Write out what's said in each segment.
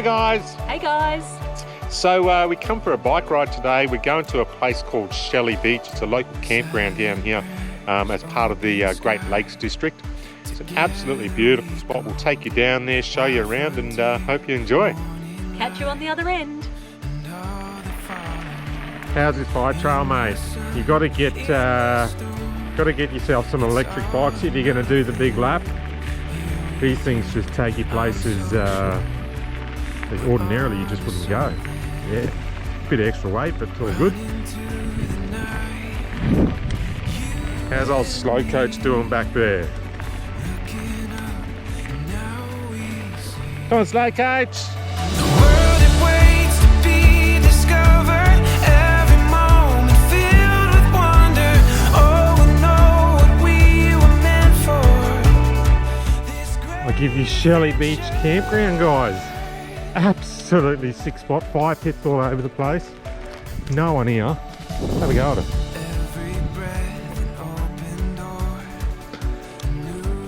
guys. Hey guys. So we come for a bike ride today. We're going to a place called Shelly Beach. It's a local campground down here as part of the Great Lakes District. It's an absolutely beautiful spot. We'll take you down there, show you around, and hope you enjoy. Catch you on the other end. How's this bike trail, mate? You got to get yourself some electric bikes if you're going to do the big lap. These things just take you places that ordinarily you just wouldn't go. Yeah, bit of extra weight, but it's all good. How's old Slow Coach doing back there? Come on, Slow Coach. I'll give you Shelly Beach campground, guys. Absolutely sick spot. Fire pits all over the place. No one here. Have a go at it.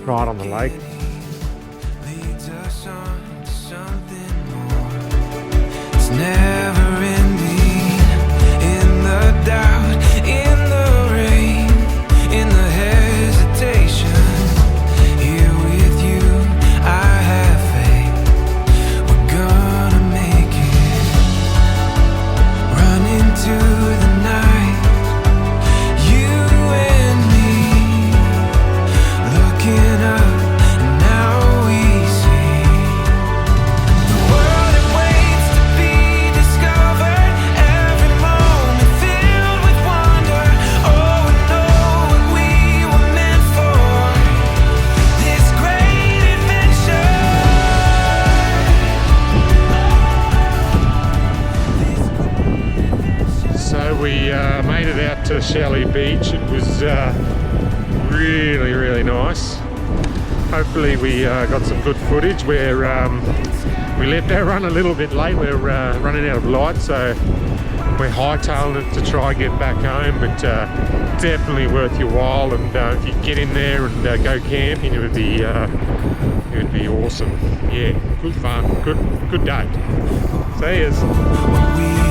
Right on the lake. It's never ending. In the doubt, in the rain, in the hesitation. Here with you, I have faith. We're gonna make it. Run into the night. You and me, looking up, and now we see the world it waits to be discovered. Every moment filled with wonder. Oh, and know what we were meant for. This great adventure. So we made it out to Shelly Beach. It was really, really nice. Hopefully we got some good footage. We left our run a little bit late. We're running out of light, so we're hightailing it to try and get back home, but definitely worth your while. And if you get in there and go camping, it would be awesome. Yeah, good fun, good day. See yous.